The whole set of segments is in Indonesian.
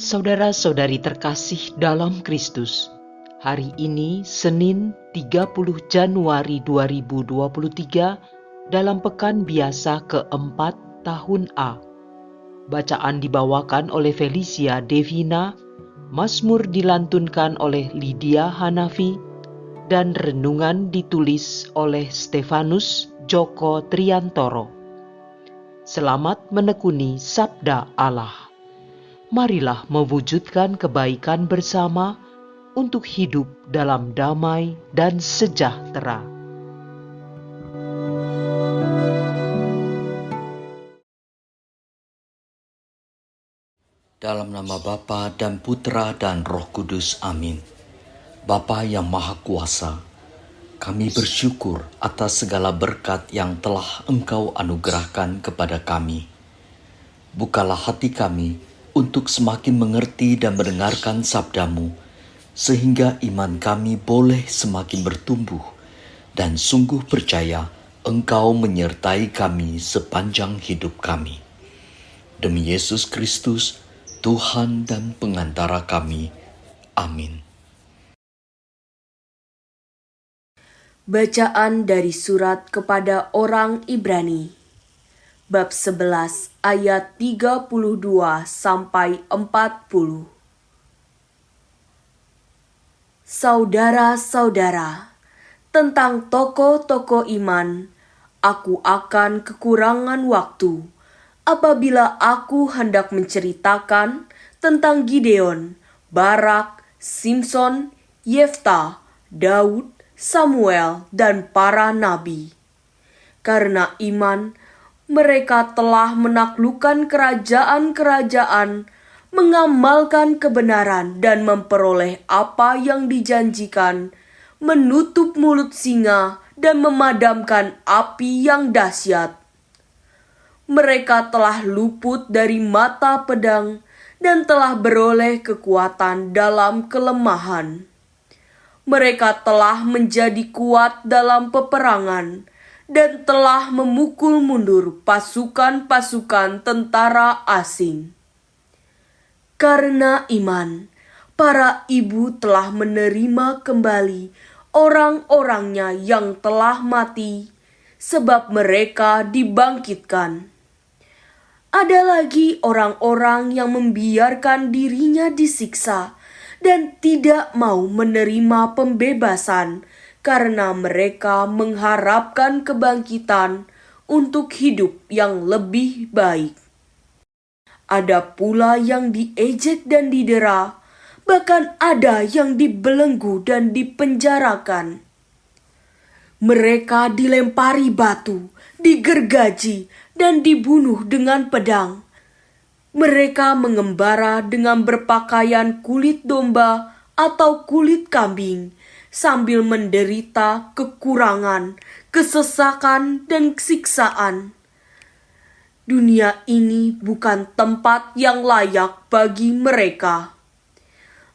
Saudara-saudari terkasih dalam Kristus, hari ini Senin 30 Januari 2023 dalam pekan biasa keempat tahun A. Bacaan dibawakan oleh Felicia Devina, Mazmur dilantunkan oleh Lydia Hanafi, dan renungan ditulis oleh Stefanus Joko Triantoro. Selamat menekuni Sabda Allah. Marilah mewujudkan kebaikan bersama untuk hidup dalam damai dan sejahtera. Dalam nama Bapa dan Putra dan Roh Kudus, amin. Bapa yang Maha Kuasa, kami bersyukur atas segala berkat yang telah Engkau anugerahkan kepada kami. Bukalah hati kami untuk semakin mengerti dan mendengarkan sabda-Mu, sehingga iman kami boleh semakin bertumbuh dan sungguh percaya Engkau menyertai kami sepanjang hidup kami. Demi Yesus Kristus, Tuhan dan pengantara kami. Amin. Bacaan dari surat kepada orang Ibrani, bab 11 ayat 32 sampai 40. Saudara-saudara, tentang tokoh-tokoh iman, aku akan kekurangan waktu apabila aku hendak menceritakan tentang Gideon, Barak, Simson, Yefta, Daud, Samuel, dan para nabi. Karena iman, mereka telah menaklukkan kerajaan-kerajaan, mengamalkan kebenaran dan memperoleh apa yang dijanjikan, menutup mulut singa dan memadamkan api yang dahsyat. Mereka telah luput dari mata pedang dan telah beroleh kekuatan dalam kelemahan. Mereka telah menjadi kuat dalam peperangan dan telah memukul mundur pasukan-pasukan tentara asing. Karena iman, para ibu telah menerima kembali orang-orangnya yang telah mati, sebab mereka dibangkitkan. Ada lagi orang-orang yang membiarkan dirinya disiksa dan tidak mau menerima pembebasan karena mereka mengharapkan kebangkitan untuk hidup yang lebih baik. Ada pula yang diejek dan didera, bahkan ada yang dibelenggu dan dipenjarakan. Mereka dilempari batu, digergaji, dan dibunuh dengan pedang. Mereka mengembara dengan berpakaian kulit domba atau kulit kambing, sambil menderita kekurangan, kesesakan, dan siksaan. Dunia ini bukan tempat yang layak bagi mereka.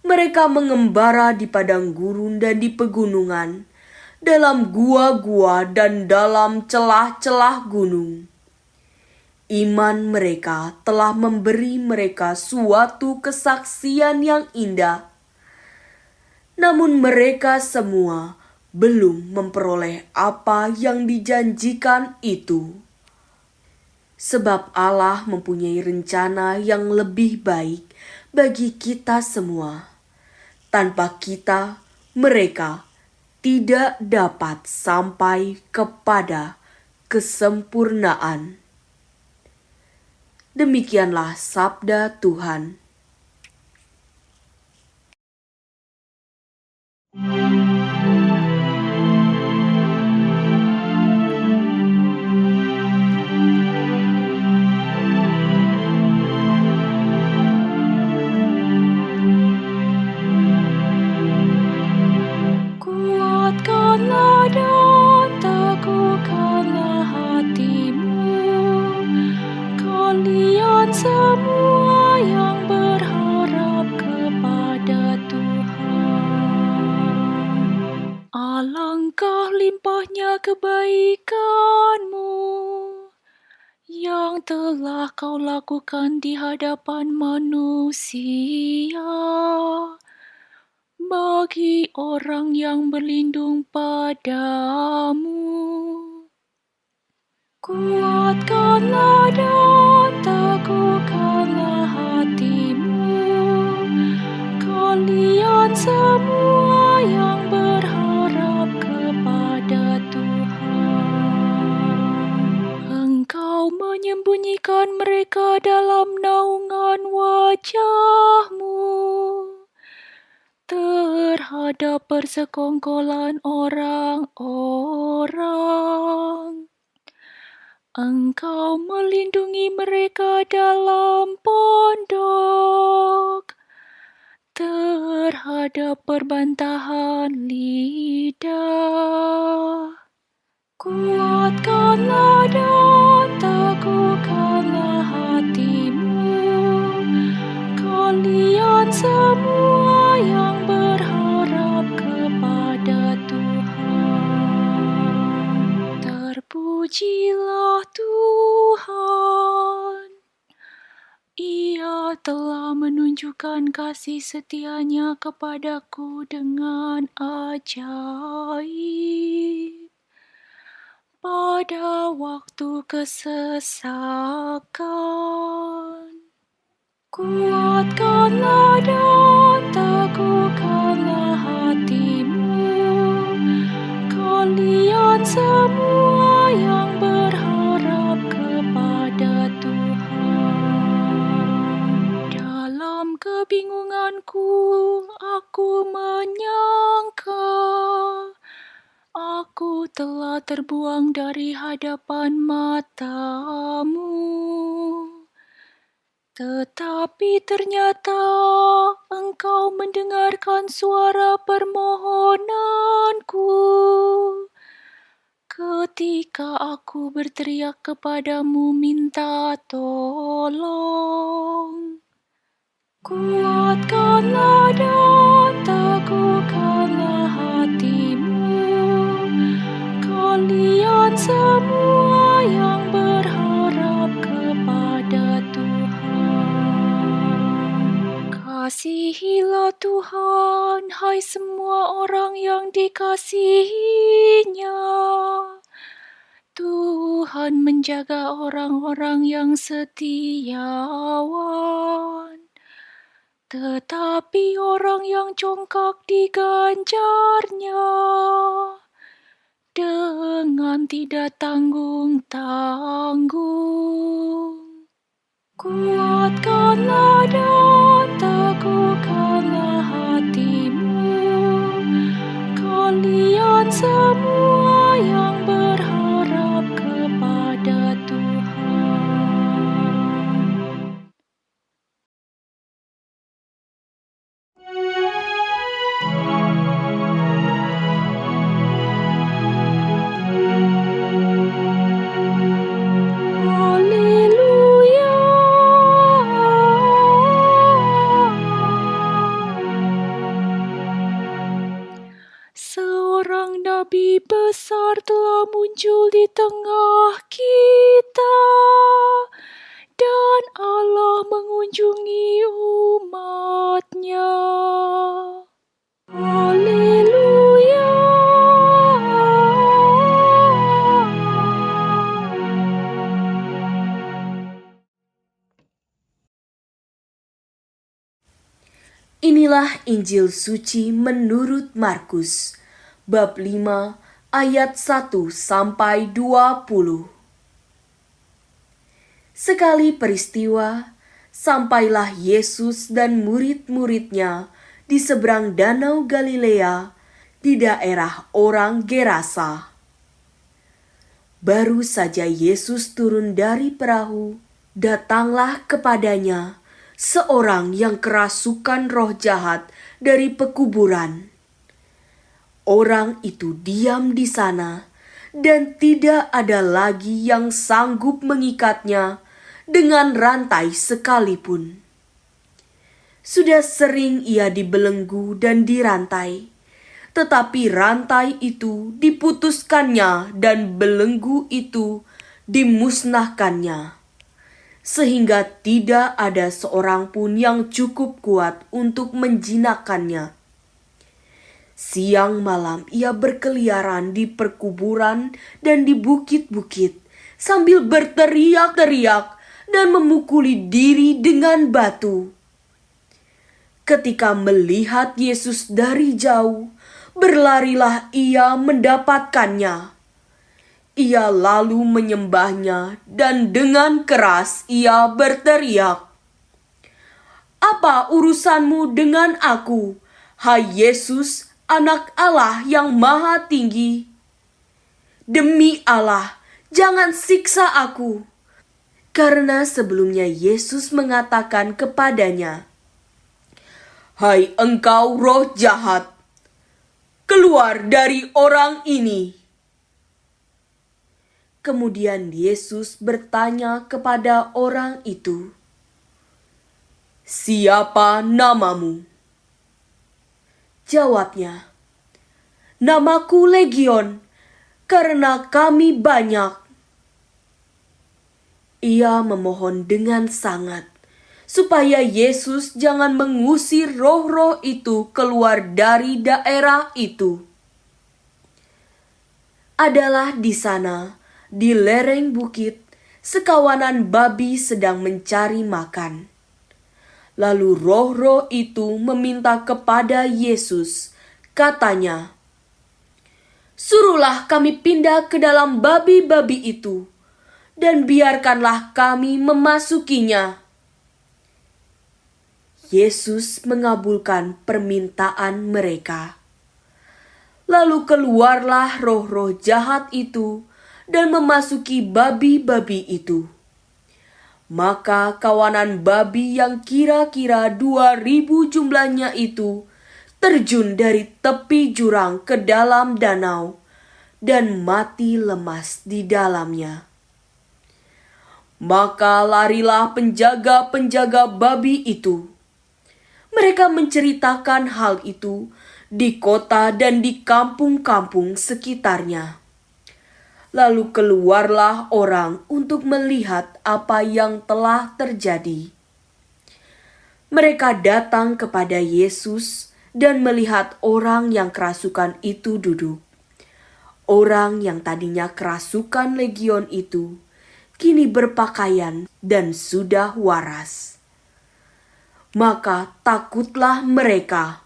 Mereka mengembara di padang gurun dan di pegunungan, dalam gua-gua dan dalam celah-celah gunung. Iman mereka telah memberi mereka suatu kesaksian yang indah. Namun mereka semua belum memperoleh apa yang dijanjikan itu. Sebab Allah mempunyai rencana yang lebih baik bagi kita semua. Tanpa kita, mereka tidak dapat sampai kepada kesempurnaan. Demikianlah sabda Tuhan. Kuatkanlah dan teguhkanlah hatimu, kalian semua yang berharap kepada Tuhan. yang telah kau lakukan di hadapan manusia, bagi orang yang berlindung padamu. Kuatkanlah dan teguhkanlah hatimu, kalian semua yang berharap kepada Tuhan. Engkau menyembunyikan mereka dalam naungan wajah-Mu terhadap persekongkolan orang-orang. Engkau melindungi mereka dalam pondok terhadap perbantahan lidah. Kuatkanlah dan teguhkanlah hatimu, kalian semua yang berharap kepada Tuhan. Terpujilah Tuhan, Ia telah menunjukkan kasih setia-Nya kepadaku dengan ajaib pada waktu kesesakan. Kuatkanlah dan teguhkanlah hatimu, kalian semua yang berharap kepada Tuhan. Dalam kebingunganku, aku menyangka aku telah terbuang dari hadapan mata-Mu. Tetapi ternyata Engkau mendengarkan suara permohonanku ketika aku berteriak kepadamu minta tolong. Kuatkanlah dan teguhkanlah hatimu, kalian semua yang berharap kepada Tuhan. Kasihilah Tuhan, hai semua orang yang dikasihi-Nya. Tuhan menjaga orang-orang yang setiawan, tetapi orang yang congkak diganjarnya dengan tidak tanggung-tanggung. Kuatkanlah dan teguhkanlah hatimu, kalian semua yang berharap kepada Tuhan. Haleluya. Seorang nabi besar telah muncul di tengah kita, dan Allah mengunjungi umat-Nya. Haleluya. Inilah Injil suci menurut Markus, bab 5 ayat 1 sampai 20. Sekali peristiwa, sampailah Yesus dan murid-murid-Nya di seberang danau Galilea di daerah orang Gerasa. Baru saja Yesus turun dari perahu, datanglah kepadanya seorang yang kerasukan roh jahat dari pekuburan. Orang itu diam di sana, dan tidak ada lagi yang sanggup mengikatnya dengan rantai sekalipun. Sudah sering ia dibelenggu dan dirantai, tetapi rantai itu diputuskannya dan belenggu itu dimusnahkannya. sehingga tidak ada seorang pun yang cukup kuat untuk menjinakkannya. Siang malam ia berkeliaran di perkuburan dan di bukit-bukit sambil berteriak-teriak dan memukuli diri dengan batu. Ketika melihat Yesus dari jauh, berlarilah ia mendapatkannya. Ia lalu menyembahnya dan dengan keras ia berteriak, "Apa urusanmu dengan aku, hai Yesus, Anak Allah yang Maha Tinggi? Demi Allah, jangan siksa aku." Karena sebelumnya Yesus mengatakan kepadanya, "Hai engkau roh jahat, keluar dari orang ini." Kemudian Yesus bertanya kepada orang itu, "Siapa namamu?" Jawabnya, "Namaku Legion, karena kami banyak." Ia memohon dengan sangat supaya Yesus jangan mengusir roh-roh itu keluar dari daerah itu. Adalah di sana, di lereng bukit, sekawanan babi sedang mencari makan. Lalu roh-roh itu meminta kepada Yesus, katanya, "Suruhlah kami pindah ke dalam babi-babi itu, dan biarkanlah kami memasukinya." Yesus mengabulkan permintaan mereka. Lalu keluarlah roh-roh jahat itu dan memasuki babi-babi itu. Maka kawanan babi yang kira-kira 2.000 jumlahnya itu terjun dari tepi jurang ke dalam danau dan mati lemas di dalamnya. Maka larilah penjaga-penjaga babi itu. Mereka menceritakan hal itu di kota dan di kampung-kampung sekitarnya. Lalu keluarlah orang untuk melihat apa yang telah terjadi. Mereka datang kepada Yesus dan melihat orang yang kerasukan itu duduk. Orang yang tadinya kerasukan legion itu kini berpakaian dan sudah waras. Maka takutlah mereka.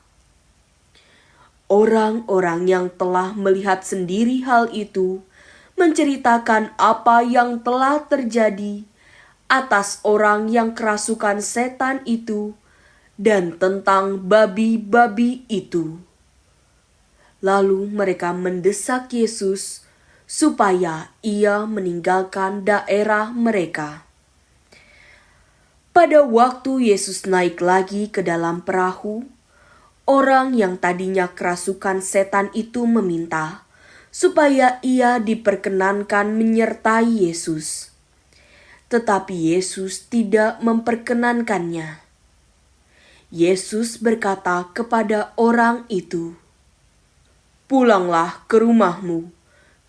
Orang-orang yang telah melihat sendiri hal itu menceritakan apa yang telah terjadi atas orang yang kerasukan setan itu dan tentang babi-babi itu. Lalu mereka mendesak Yesus supaya ia meninggalkan daerah mereka. Pada waktu Yesus naik lagi ke dalam perahu, orang yang tadinya kerasukan setan itu meminta supaya ia diperkenankan menyertai Yesus. Tetapi Yesus tidak memperkenankannya. Yesus berkata kepada orang itu, "Pulanglah ke rumahmu,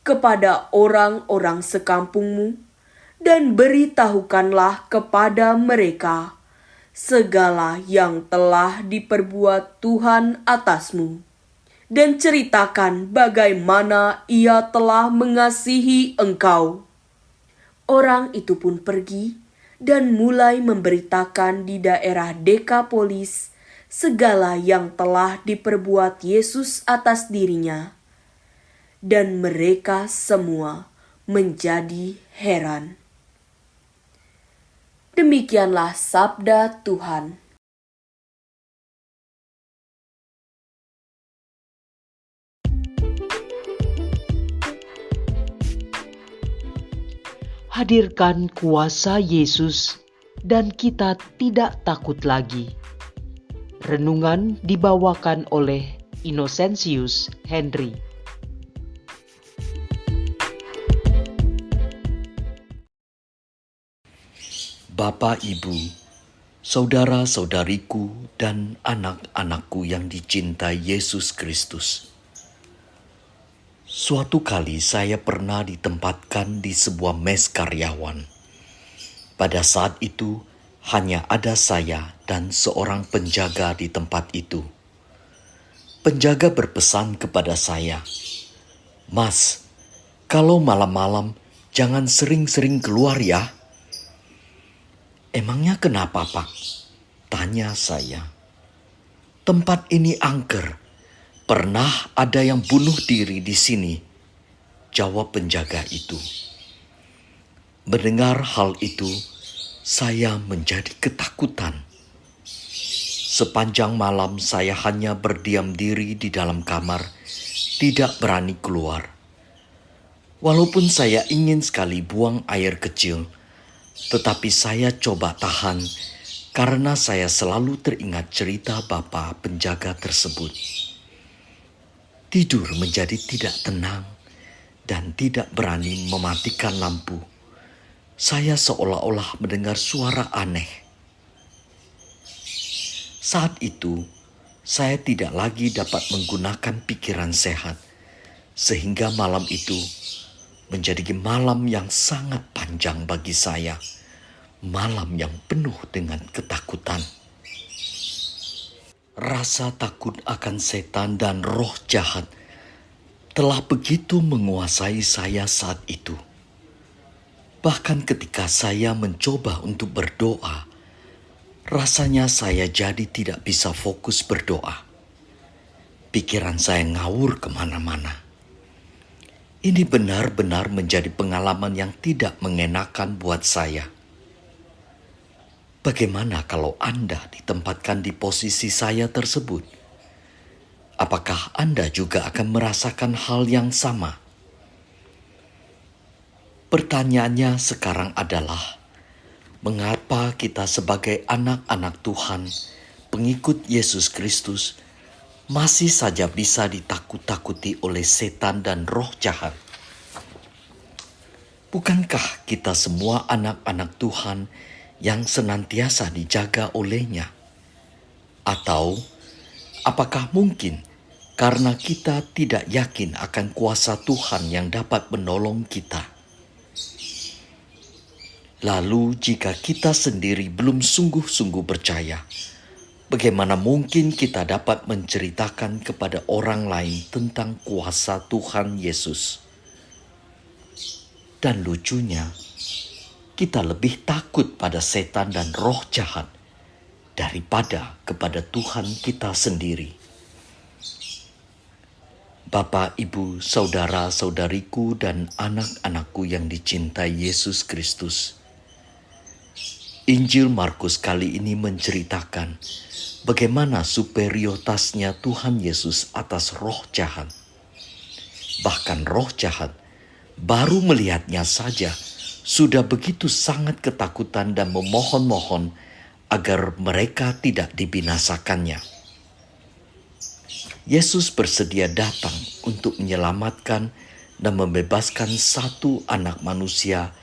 kepada orang-orang sekampungmu, dan beritahukanlah kepada mereka segala yang telah diperbuat Tuhan atasmu. Dan ceritakan bagaimana ia telah mengasihi engkau." Orang itu pun pergi dan mulai memberitakan di daerah Dekapolis segala yang telah diperbuat Yesus atas dirinya. Dan mereka semua menjadi heran. Demikianlah sabda Tuhan. Hadirkan kuasa Yesus dan kita tidak takut lagi. Renungan dibawakan oleh Innocentius Henry. Bapak, Ibu, saudara-saudariku, dan anak-anakku yang dicintai Yesus Kristus. Suatu kali saya pernah ditempatkan di sebuah mes karyawan. Pada saat itu, hanya ada saya dan seorang penjaga di tempat itu. Penjaga berpesan kepada saya, "Mas, kalau malam-malam jangan sering-sering keluar ya." "Emangnya kenapa, Pak?" tanya saya. "Tempat ini angker. Pernah ada yang bunuh diri di sini," jawab penjaga itu. Mendengar hal itu, saya menjadi ketakutan. Sepanjang malam saya hanya berdiam diri di dalam kamar, tidak berani keluar. Walaupun saya ingin sekali buang air kecil, tetapi saya coba tahan karena saya selalu teringat cerita bapak penjaga tersebut. Tidur menjadi tidak tenang dan tidak berani mematikan lampu. Saya seolah-olah mendengar suara aneh. Saat itu, saya tidak lagi dapat menggunakan pikiran sehat, sehingga malam itu menjadi malam yang sangat panjang bagi saya, malam yang penuh dengan ketakutan. Rasa takut akan setan dan roh jahat telah begitu menguasai saya saat itu. Bahkan ketika saya mencoba untuk berdoa, rasanya saya jadi tidak bisa fokus berdoa. Pikiran saya ngawur kemana-mana. Ini benar-benar menjadi pengalaman yang tidak mengenakan buat saya. Bagaimana kalau Anda ditempatkan di posisi saya tersebut? Apakah Anda juga akan merasakan hal yang sama? Pertanyaannya sekarang adalah, mengapa kita sebagai anak-anak Tuhan, pengikut Yesus Kristus, masih saja bisa ditakut-takuti oleh setan dan roh jahat? Bukankah kita semua anak-anak Tuhan yang senantiasa dijaga olehnya? Atau apakah mungkin karena kita tidak yakin akan kuasa Tuhan yang dapat menolong kita? Lalu jika kita sendiri belum sungguh-sungguh percaya, bagaimana mungkin kita dapat menceritakan kepada orang lain tentang kuasa Tuhan Yesus? Dan lucunya, kita lebih takut pada setan dan roh jahat daripada kepada Tuhan kita sendiri. Bapak, Ibu, saudara-saudariku, dan anak-anakku yang dicintai Yesus Kristus, Injil Markus kali ini menceritakan bagaimana superioritasnya Tuhan Yesus atas roh jahat. Bahkan roh jahat baru melihatnya saja sudah begitu sangat ketakutan dan memohon-mohon agar mereka tidak dibinasakannya. Yesus bersedia datang untuk menyelamatkan dan membebaskan satu anak manusia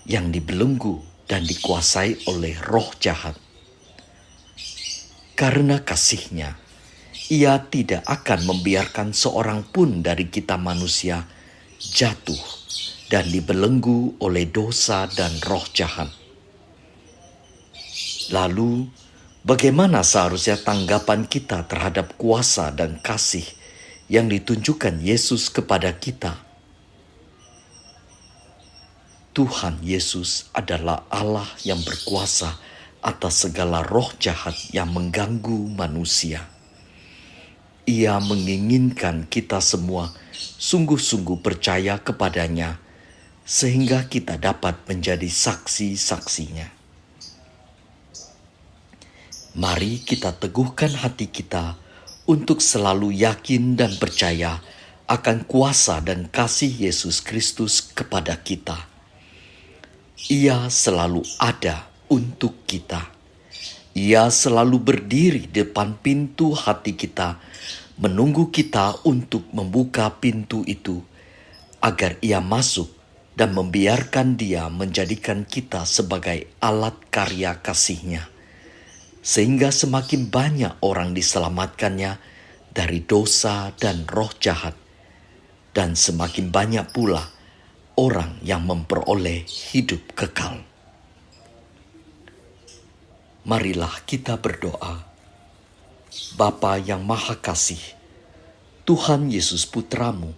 yang dibelenggu dan dikuasai oleh roh jahat. Karena kasih-Nya, Ia tidak akan membiarkan seorang pun dari kita manusia jatuh dan dibelenggu oleh dosa dan roh jahat. Lalu, bagaimana seharusnya tanggapan kita terhadap kuasa dan kasih yang ditunjukkan Yesus kepada kita? Tuhan Yesus adalah Allah yang berkuasa atas segala roh jahat yang mengganggu manusia. Ia menginginkan kita semua sungguh-sungguh percaya kepada-Nya, sehingga kita dapat menjadi saksi-saksinya. Mari kita teguhkan hati kita untuk selalu yakin dan percaya akan kuasa dan kasih Yesus Kristus kepada kita. Ia selalu ada untuk kita. Ia selalu berdiri di depan pintu hati kita, menunggu kita untuk membuka pintu itu, agar Ia masuk dan membiarkan Dia menjadikan kita sebagai alat karya kasih-Nya, sehingga semakin banyak orang diselamatkannya dari dosa dan roh jahat, dan semakin banyak pula orang yang memperoleh hidup kekal. Marilah kita berdoa. Bapa yang Maha Kasih, Tuhan Yesus Putramu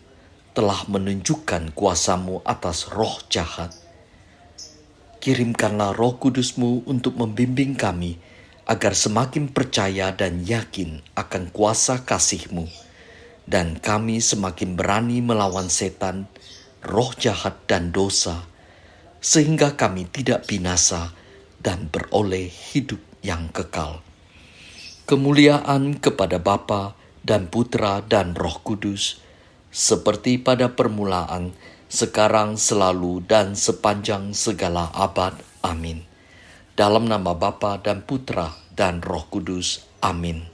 telah menunjukkan kuasa-Mu atas roh jahat. Kirimkanlah Roh Kudus-Mu untuk membimbing kami agar semakin percaya dan yakin akan kuasa kasih-Mu, dan kami semakin berani melawan setan, roh jahat dan dosa, sehingga kami tidak binasa dan beroleh hidup yang kekal. Kemuliaan kepada Bapa dan Putra dan Roh Kudus, seperti pada permulaan, sekarang, selalu, dan sepanjang segala abad. Amin. Dalam nama Bapa dan Putra dan Roh Kudus. Amin.